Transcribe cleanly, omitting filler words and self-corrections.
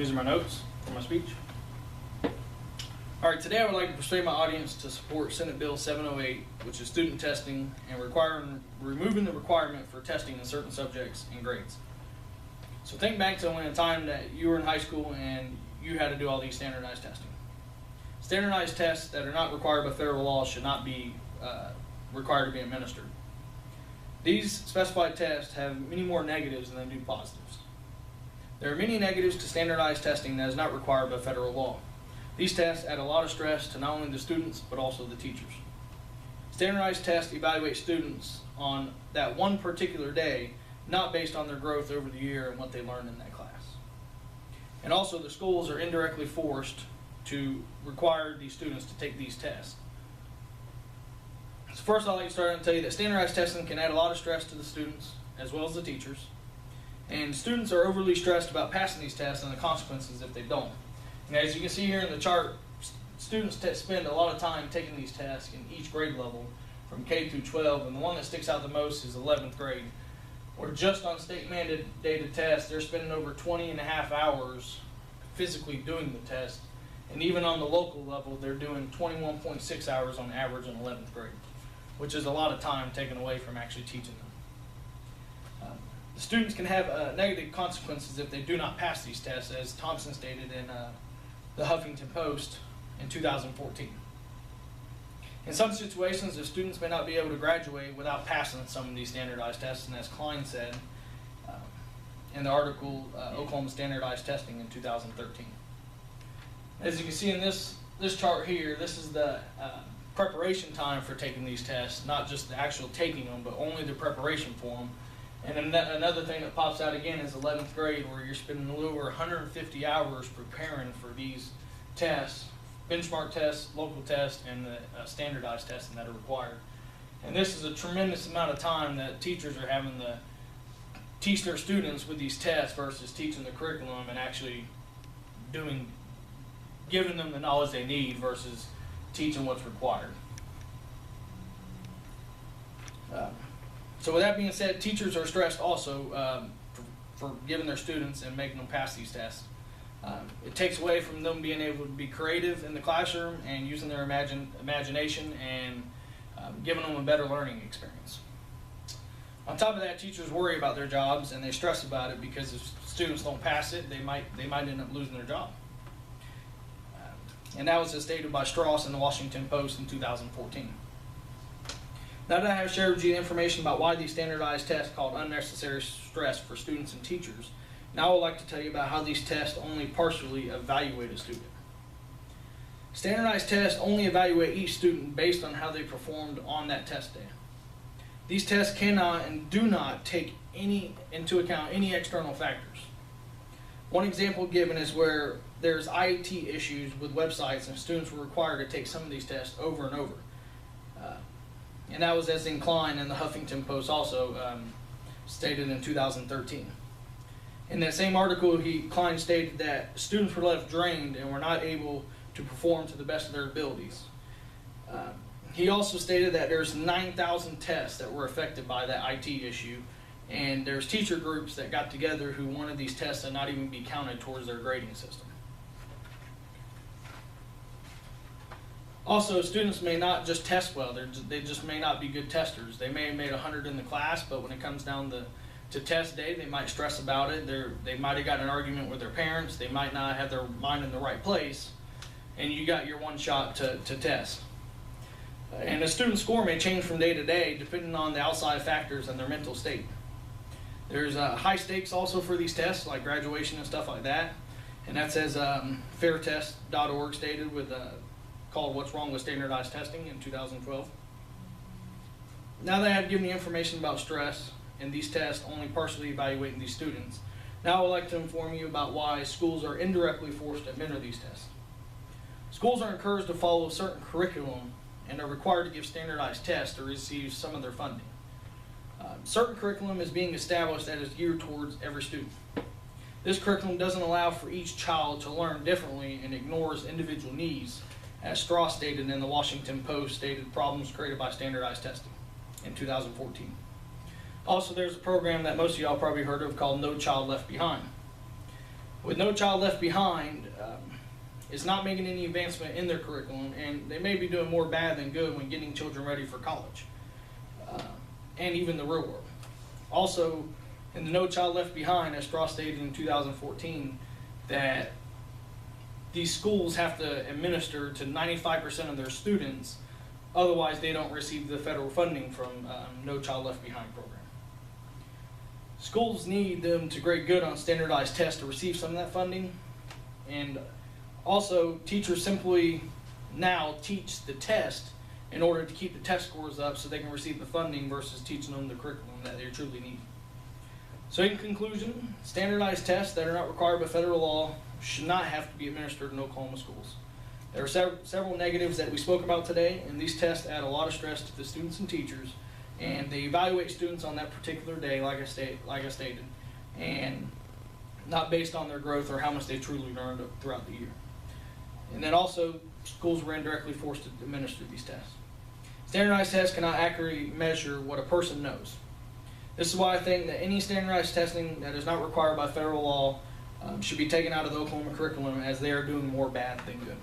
These are my notes for my speech. All right, today I would like to persuade my audience to support Senate Bill 708, which is student testing and removing the requirement for testing in certain subjects and grades. So think back to when a time that you were in high school and you had to do all these standardized testing. Standardized tests that are not required by federal law should not be required to be administered. These specified tests have many more negatives than they do positives. There are many negatives to standardized testing that is not required by federal law. These tests add a lot of stress to not only the students, but also the teachers. Standardized tests evaluate students on that one particular day, not based on their growth over the year and what they learned in that class. And also, the schools are indirectly forced to require these students to take these tests. So first, I'd like to start and tell you that standardized testing can add a lot of stress to the students as well as the teachers. And students are overly stressed about passing these tests and the consequences if they don't. And as you can see here in the chart, students spend a lot of time taking these tests in each grade level from K through 12, and the one that sticks out the most is 11th grade, where just on state mandated tests, they're spending over 20 and a half hours physically doing the test. And even on the local level, they're doing 21.6 hours on average in 11th grade, which is a lot of time taken away from actually teaching them. The students can have negative consequences if they do not pass these tests, as Thompson stated in the Huffington Post in 2014. In some situations, the students may not be able to graduate without passing some of these standardized tests, and as Klein said in the article, Oklahoma Standardized Testing in 2013. As you can see in this chart here, this is the preparation time for taking these tests, not just the actual taking them, but only the preparation for them. And another thing that pops out again is 11th grade, where you're spending a little over 150 hours preparing for these tests, benchmark tests, local tests, and the standardized testing that are required. And this is a tremendous amount of time that teachers are having to teach their students with these tests versus teaching the curriculum and actually giving them the knowledge they need versus teaching what's required. So with that being said, teachers are stressed also for giving their students and making them pass these tests. It takes away from them being able to be creative in the classroom and using their imagination and giving them a better learning experience. On top of that, teachers worry about their jobs and they stress about it because if students don't pass it, they might end up losing their job. And that was as stated by Strauss in the Washington Post in 2014. Now that I have shared with you information about why these standardized tests cause unnecessary stress for students and teachers, now I would like to tell you about how these tests only partially evaluate a student. Standardized tests only evaluate each student based on how they performed on that test day. These tests cannot and do not take into account any external factors. One example given is where there's IT issues with websites and students were required to take some of these tests over and over. And that was as in Klein in the Huffington Post also stated in 2013. In that same article, Klein stated that students were left drained and were not able to perform to the best of their abilities. He also stated that there's 9,000 tests that were affected by that IT issue, and there's teacher groups that got together who wanted these tests to not even be counted towards their grading system. Also, students may not just test well, they just may not be good testers. They may have made 100 in the class, but when it comes down to test day, they might stress about it. They might have got in an argument with their parents. They might not have their mind in the right place, and you got your one shot to test. And the student score may change from day to day depending on the outside factors and their mental state. There's high stakes also for these tests, like graduation and stuff like that. And that's as fairtest.org stated called What's Wrong with Standardized Testing in 2012. Now that I have given you information about stress and these tests only partially evaluating these students, now I would like to inform you about why schools are indirectly forced to administer these tests. Schools are encouraged to follow a certain curriculum and are required to give standardized tests to receive some of their funding. Certain curriculum is being established that is geared towards every student. This curriculum doesn't allow for each child to learn differently and ignores individual needs, as Strauss stated in the Washington Post stated problems created by standardized testing in 2014. Also, there's a program that most of y'all probably heard of called No Child Left Behind. with No Child Left Behind, it's not making any advancement in their curriculum, and they may be doing more bad than good when getting children ready for college and even the real world. Also, in the No Child Left Behind, as Strauss stated in 2014, that these schools have to administer to 95% of their students, otherwise they don't receive the federal funding from No Child Left Behind program. Schools need them to grade good on standardized tests to receive some of that funding, and also teachers simply now teach the test in order to keep the test scores up so they can receive the funding versus teaching them the curriculum that they truly need. So in conclusion, standardized tests that are not required by federal law should not have to be administered in Oklahoma schools. There are several negatives that we spoke about today, and these tests add a lot of stress to the students and teachers, and they evaluate students on that particular day, like I stated, and not based on their growth or how much they truly learned throughout the year. And then also, schools were indirectly forced to administer these tests. Standardized tests cannot accurately measure what a person knows. This is why I think that any standardized testing that is not required by federal law should be taken out of the Oklahoma curriculum, as they are doing more bad than good.